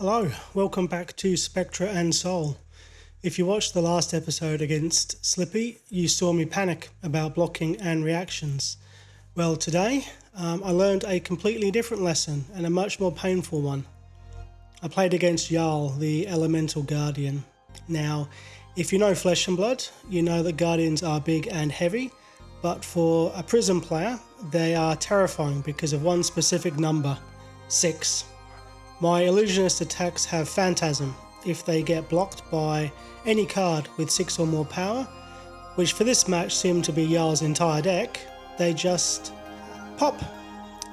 Hello, welcome back to Spectra and Soul. If you watched the last episode against Slippy, you saw me panic about blocking and reactions. Well, today I learned a completely different lesson and a much more painful one. I played against Jarl, the Elemental Guardian. Now, if you know Flesh and Blood, you know that Guardians are big and heavy, but for a Prism player, they are terrifying because of one specific number, 6. My Illusionist attacks have Phantasm if they get blocked by any card with 6 or more power, which for this match seemed to be Jarl's entire deck. They just pop.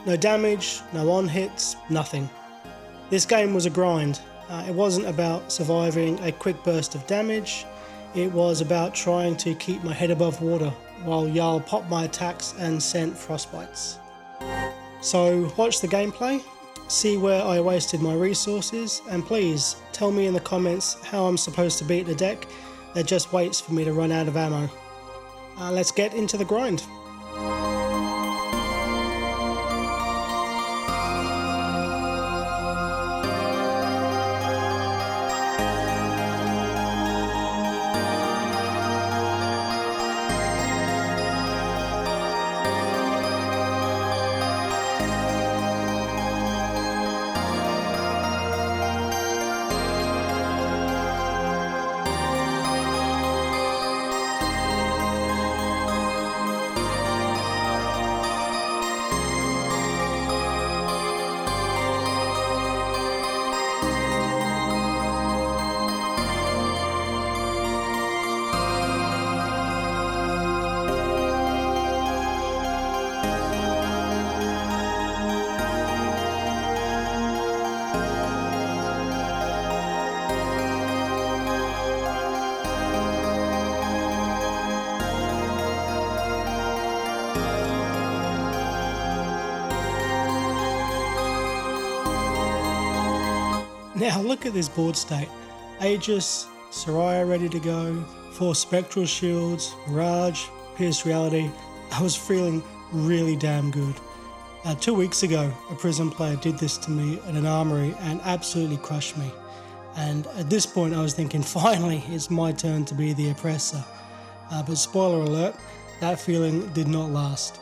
No damage, no on-hits, nothing. This game was a grind. It wasn't about surviving a quick burst of damage, it was about trying to keep my head above water while Jarl popped my attacks and sent Frostbites. So watch the gameplay, see where I wasted my resources, and please tell me in the comments how I'm supposed to beat the deck that just waits for me to run out of ammo. Let's get into the grind. Now look at this board state. Aegis, Soraya ready to go, 4 Spectral Shields, Mirage, Pierce Reality. I was feeling really damn good. 2 weeks ago, a Prism player did this to me at an armory and absolutely crushed me. And at this point I was thinking, finally, it's my turn to be the oppressor. But spoiler alert, that feeling did not last.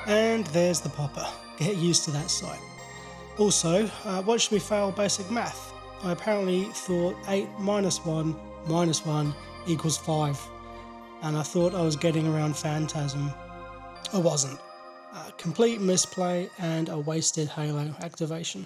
And there's the popper. Get used to that sight. Also, watch me fail basic math. I apparently thought 8 minus 1 minus 1 equals 5. And I thought I was getting around Phantasm. I wasn't. Complete misplay and a wasted Halo activation.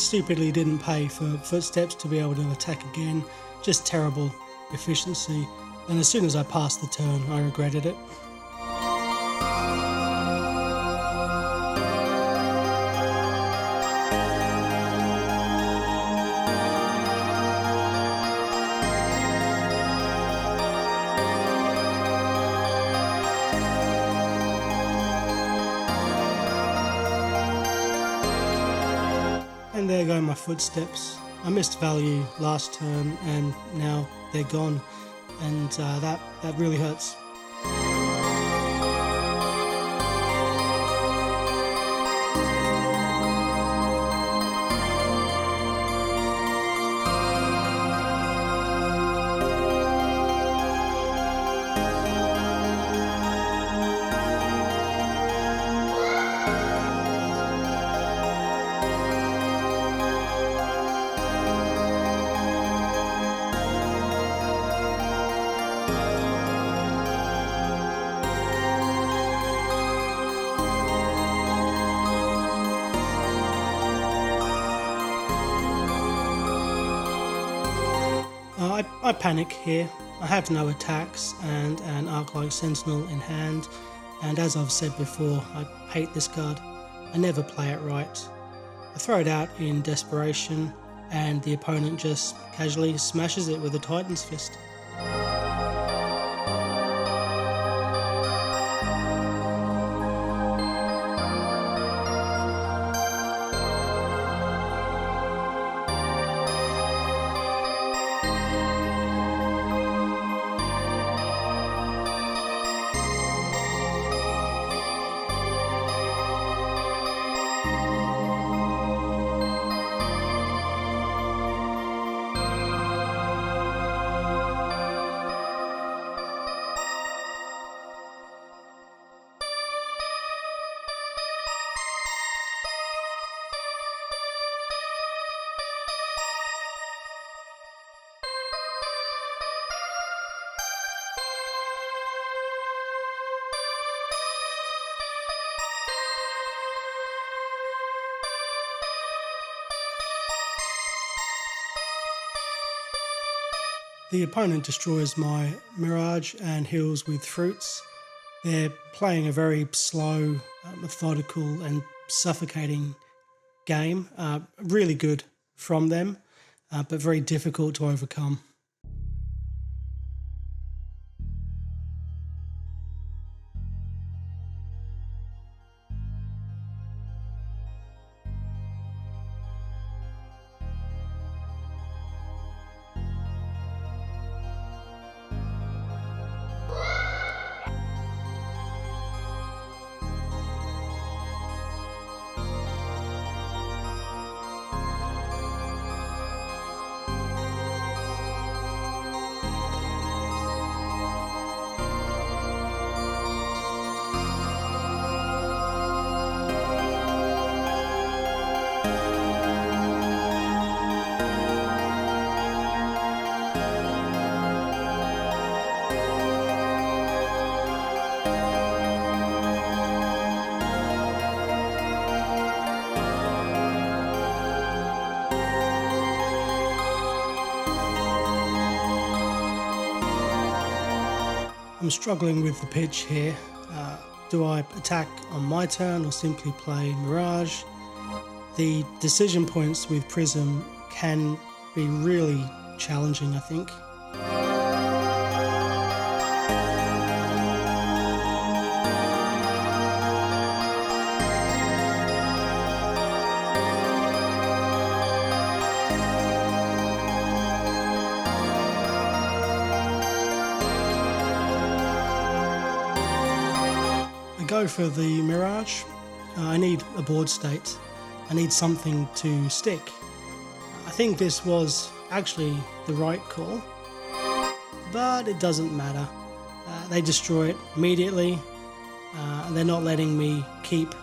stupidly didn't pay for footsteps to be able to attack again. Just terrible. efficiency, and as soon as I passed the turn, I regretted it. And there go my footsteps. I missed value last turn and now they're gone, and that really hurts. I panic here. I have no attacks and an Arc-like Sentinel in hand, and as I've said before, I hate this card. I never play it right. I throw it out in desperation, and the opponent just casually smashes it with a Titan's Fist. The opponent destroys my Mirage and heals with fruits. They're playing a very slow, methodical and suffocating game. Really good from them, but very difficult to overcome. I'm struggling with the pitch here. Do I attack on my turn or simply play Mirage? The decision points with Prism can be really challenging, I think. Go for the Mirage. I need a board state. I need something to stick. I think this was actually the right call, but it doesn't matter. They destroy it immediately. They're not letting me keep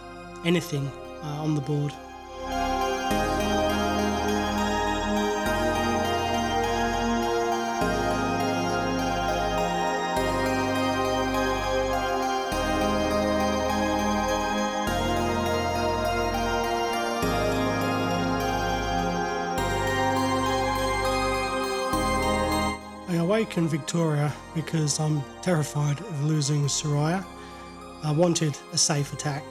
anything on the board. awakened Victoria because I'm terrified of losing Soraya. I wanted a safe attack.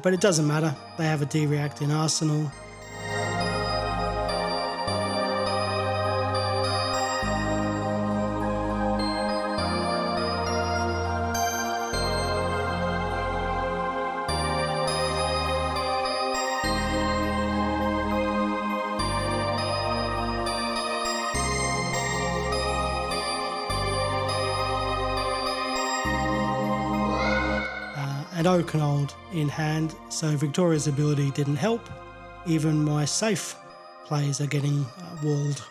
But it doesn't matter, they have a D-react in Arsenal. And Oakenhold in hand, so Victoria's ability didn't help. Even my safe plays are getting walled.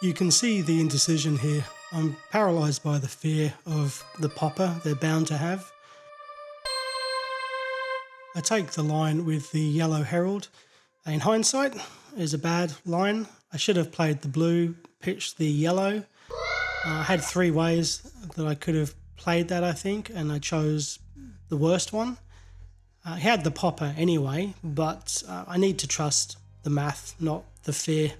You can see the indecision here. I'm paralysed by the fear of the popper they're bound to have. I take the line with the Yellow Herald. In hindsight, it is a bad line. I should have played the blue, pitched the yellow. I had 3 ways that I could have played that, I think, and I chose the worst one. He had the popper anyway, but I need to trust the math, not the fear.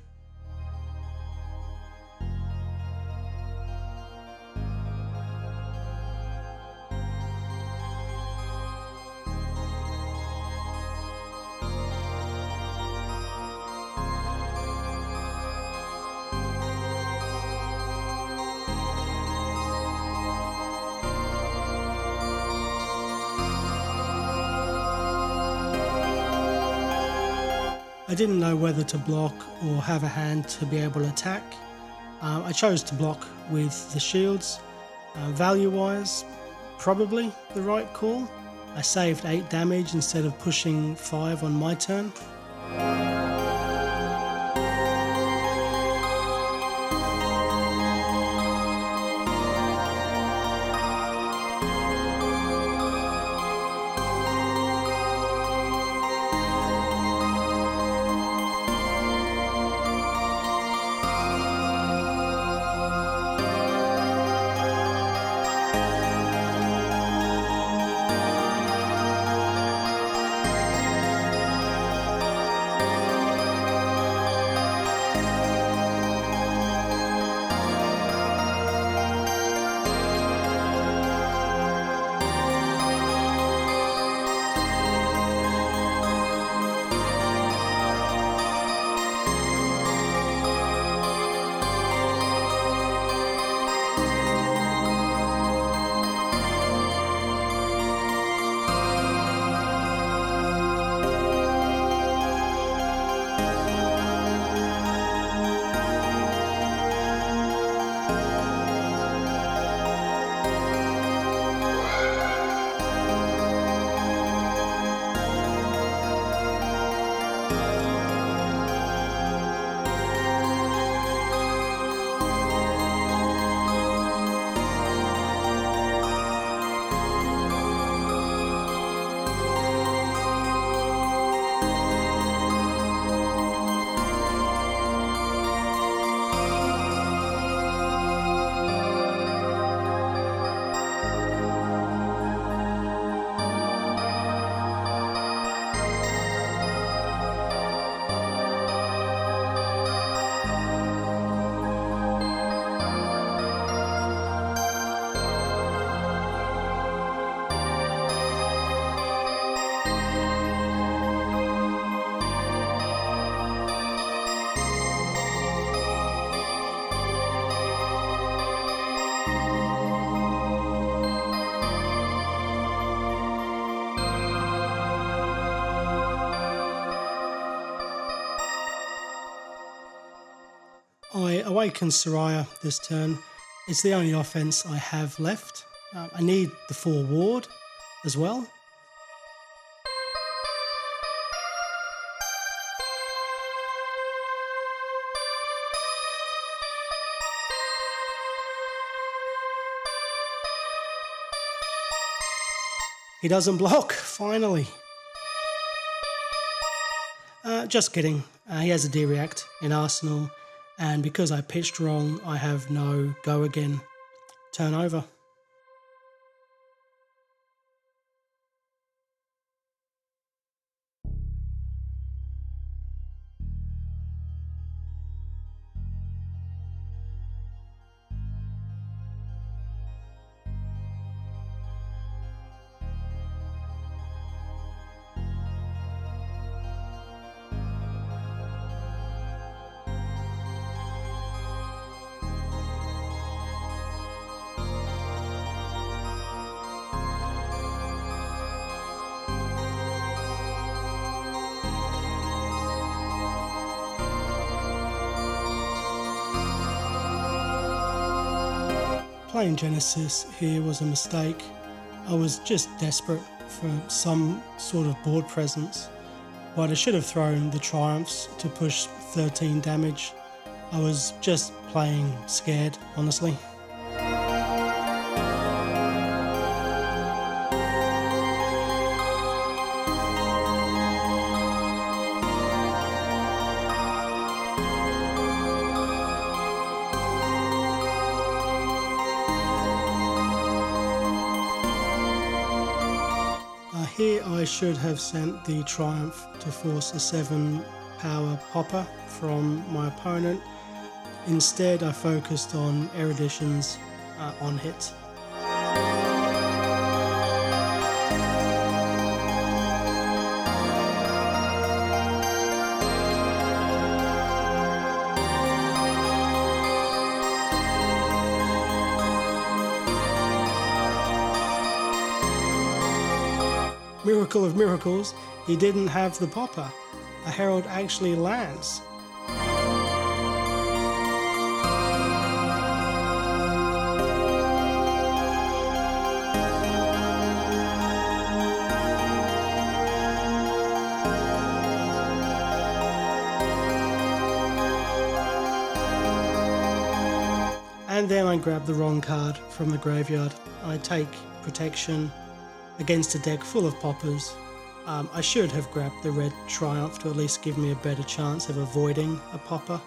I didn't know whether to block or have a hand to be able to attack. I chose to block with the shields. Value-wise, probably the right call. I saved 8 damage instead of pushing 5 on my turn. I awaken Soraya this turn. It's the only offense I have left. I need the 4 ward as well. He doesn't block, finally. Just kidding. He has a D-React in Arsenal, and because I pitched wrong, I have no go again turn over. Playing Genesis here was a mistake. I was just desperate for some sort of board presence, but I should have thrown the Triumphs to push 13 damage. I was just playing scared, honestly. Here I should have sent the Triumph to force a 7 power popper from my opponent. Instead I focused on Eruditions on hit. Miracle of miracles, he didn't have the popper. A Herald actually lands. And then I grab the wrong card from the graveyard. I take protection against a deck full of poppers. I should have grabbed the red Triumph to at least give me a better chance of avoiding a popper.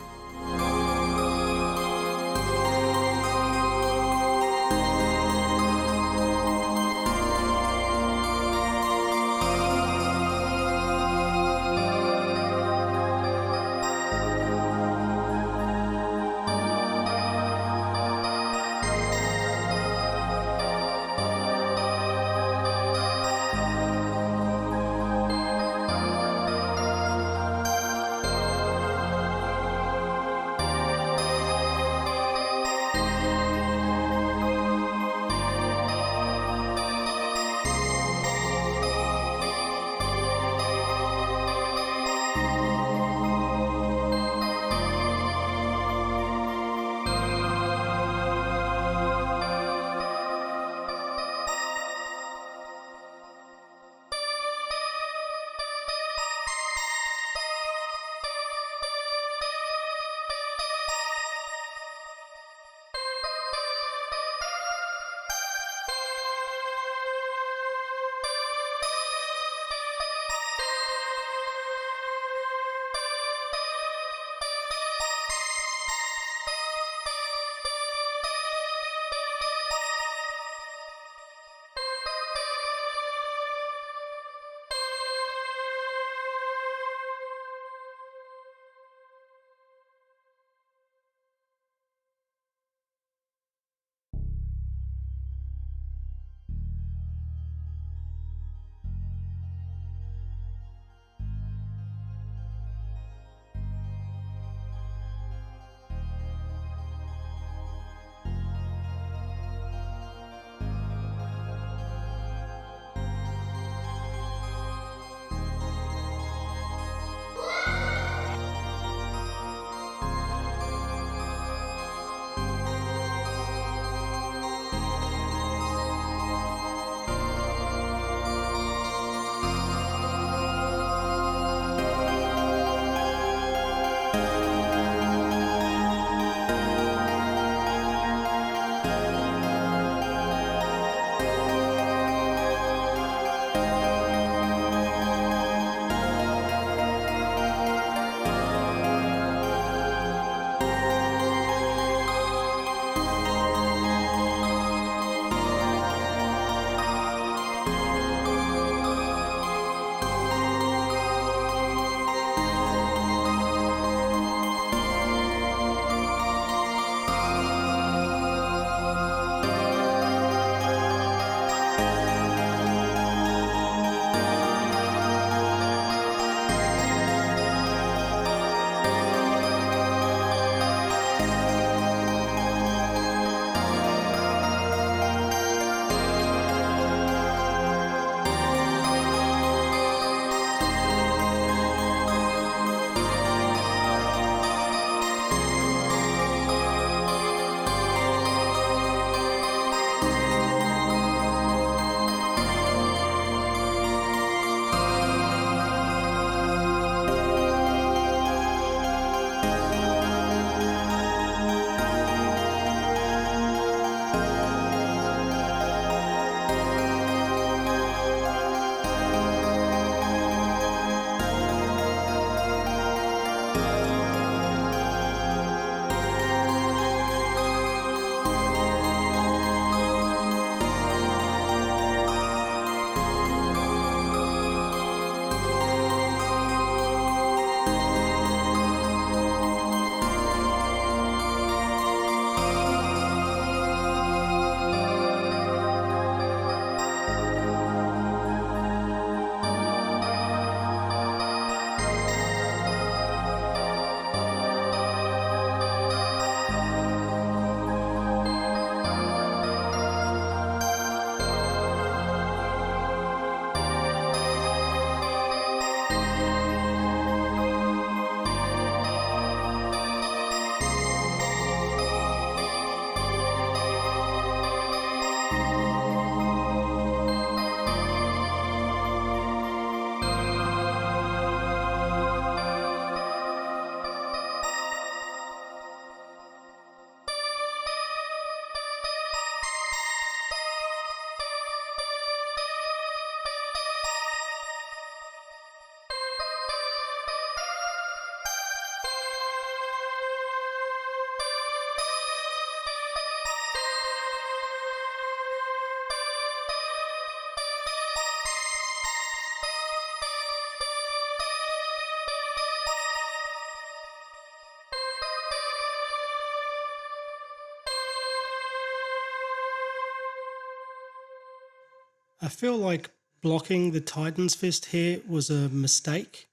I feel like blocking the Titan's Fist here was a mistake.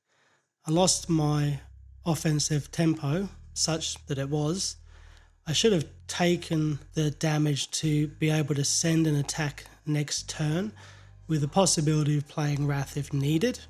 I lost my offensive tempo, such that it was. I should have taken the damage to be able to send an attack next turn, with the possibility of playing Wrath if needed.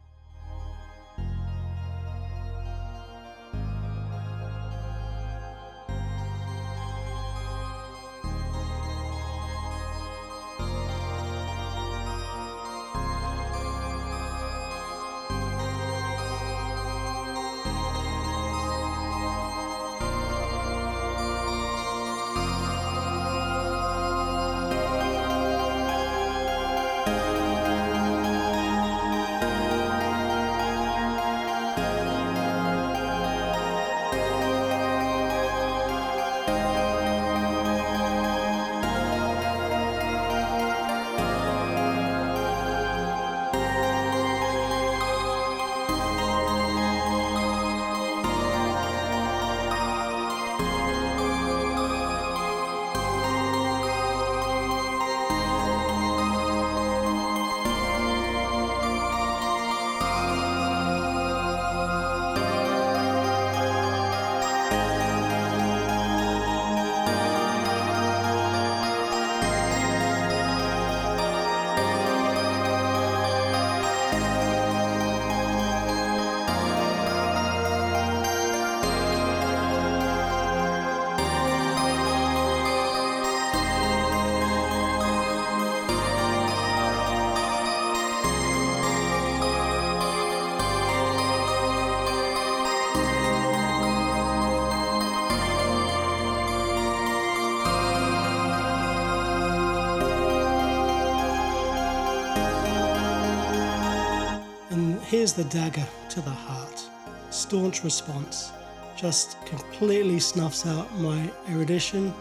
Here's the dagger to the heart. Staunch response. Just completely snuffs out my erudition.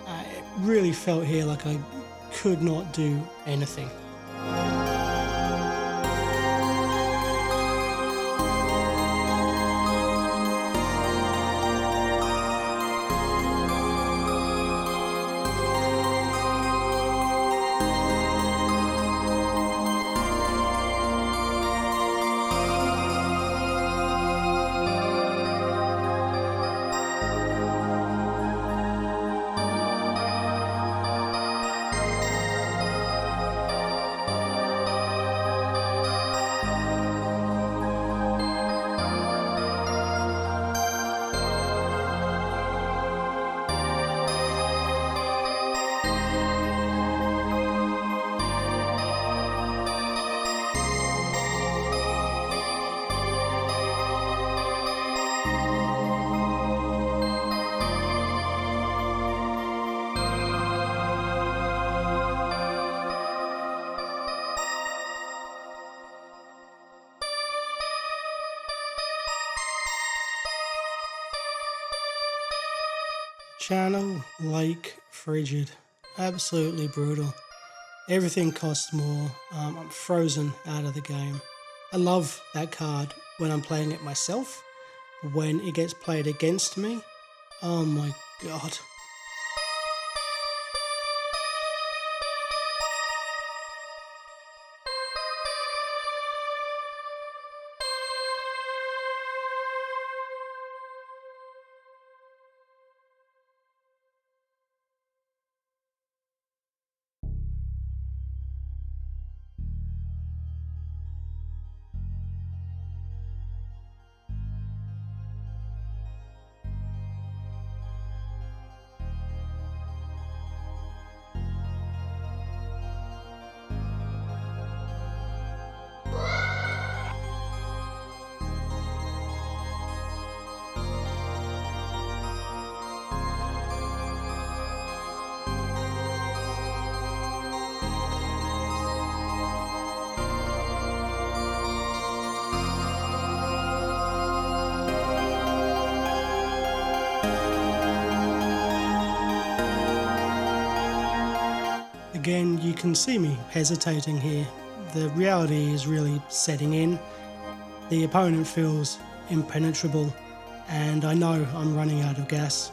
It really felt here like I could not do anything. Channel, Lake, Frigid. Absolutely brutal. Everything costs more. I'm frozen out of the game. I love that card when I'm playing it myself. When it gets played against me, oh my god. Again, you can see me hesitating here. The reality is really setting in. The opponent feels impenetrable, and I know I'm running out of gas.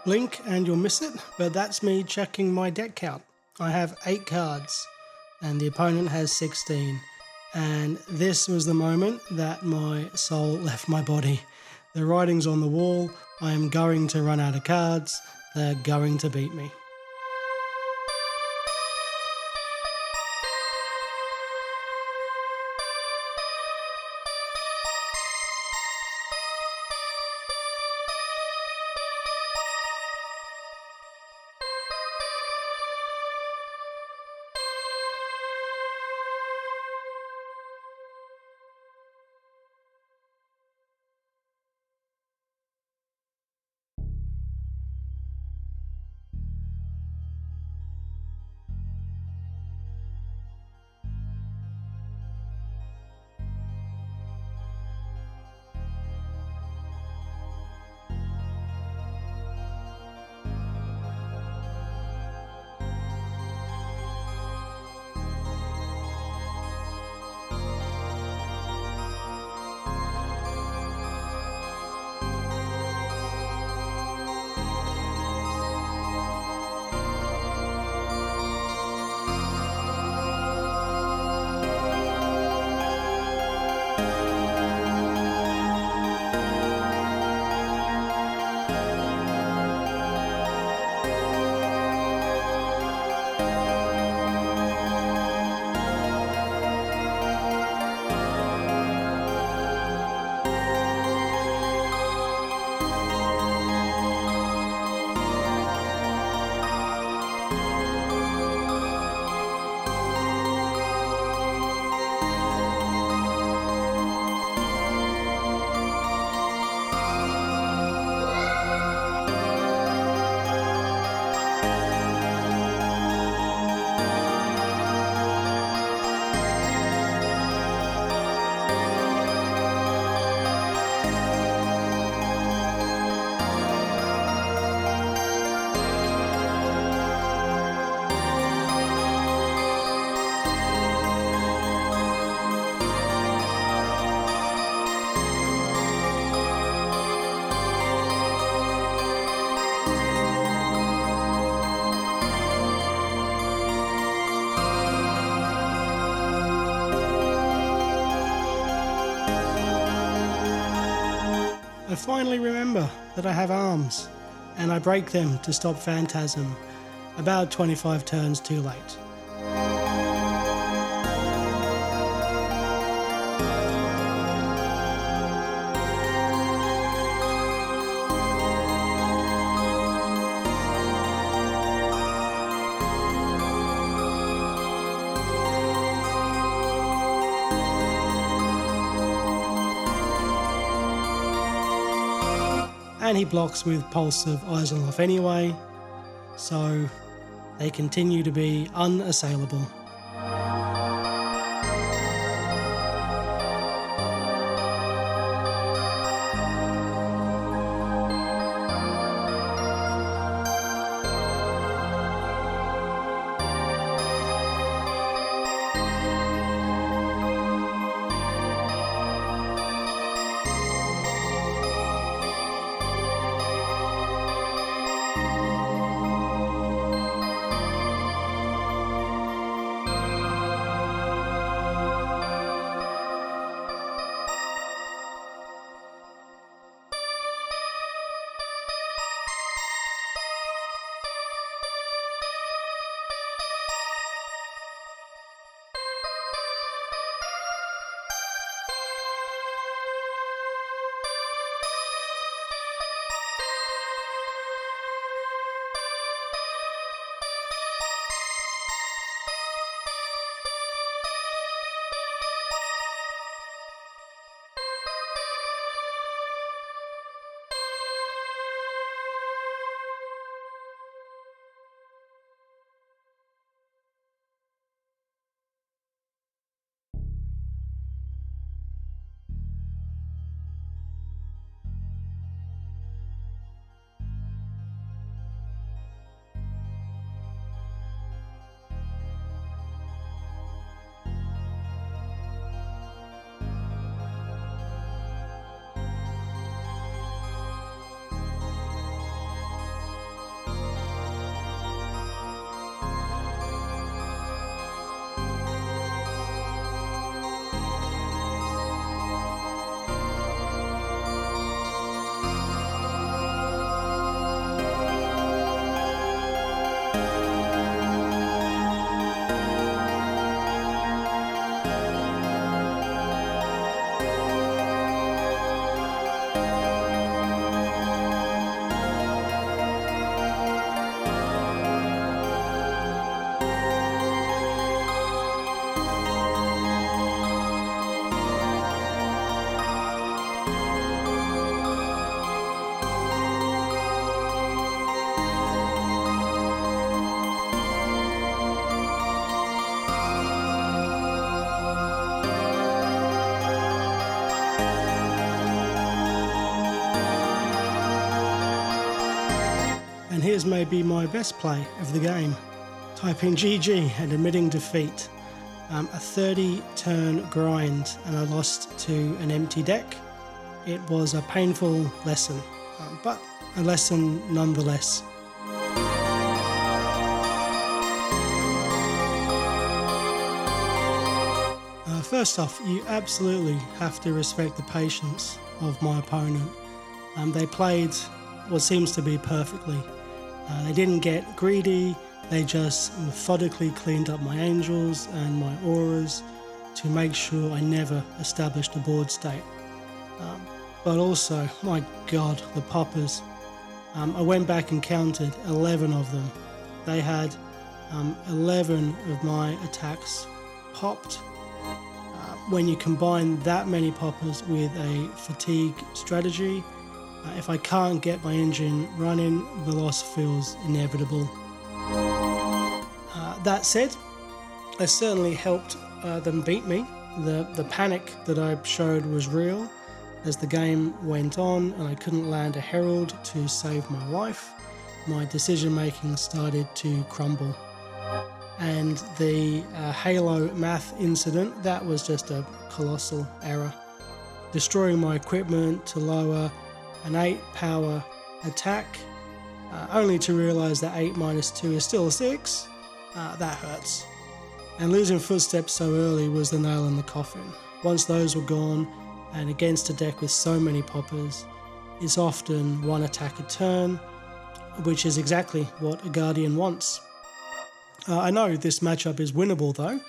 blink and you'll miss it, but that's me checking my deck count. I have 8 cards and the opponent has 16. And this was the moment that my soul left my body. The writing's on the wall. I am going to run out of cards. They're going to beat me. I finally remember that I have arms, and I break them to stop Phantasm, about 25 turns too late. And he blocks with Pulse of Isenloff anyway, so they continue to be unassailable. appears may be my best play of the game. Type in GG and admitting defeat. A 30-turn grind and I lost to an empty deck. It was a painful lesson, but a lesson nonetheless. First off, you absolutely have to respect the patience of my opponent. They played what seems to be perfectly. They didn't get greedy, they just methodically cleaned up my angels and my auras to make sure I never established a board state. But also, my god, the poppers. I went back and counted 11 of them. They had 11 of my attacks popped. When you combine that many poppers with a fatigue strategy, if I can't get my engine running, the loss feels inevitable. That said, I certainly helped them beat me. The panic that I showed was real as the game went on and I couldn't land a herald to save my life. My decision making started to crumble. And the Halo math incident, that was just a colossal error. Destroying my equipment to lower an 8 power attack, only to realise that 8 minus 2 is still a 6, that hurts. And losing footsteps so early was the nail in the coffin. Once those were gone, and against a deck with so many poppers, it's often one attack a turn, which is exactly what a Guardian wants. I know this matchup is winnable though.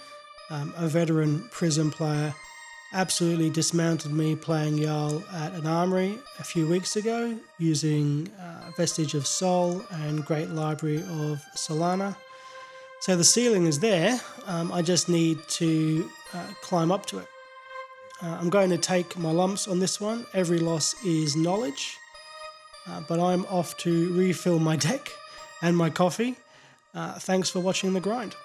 A veteran Prism player absolutely dismounted me playing Jarl at an armory a few weeks ago using Vestige of Soul and Great Library of Solana. So the ceiling is there, I just need to climb up to it. I'm going to take my lumps on this one. Every loss is knowledge, but I'm off to refill my deck and my coffee. Thanks for watching the grind.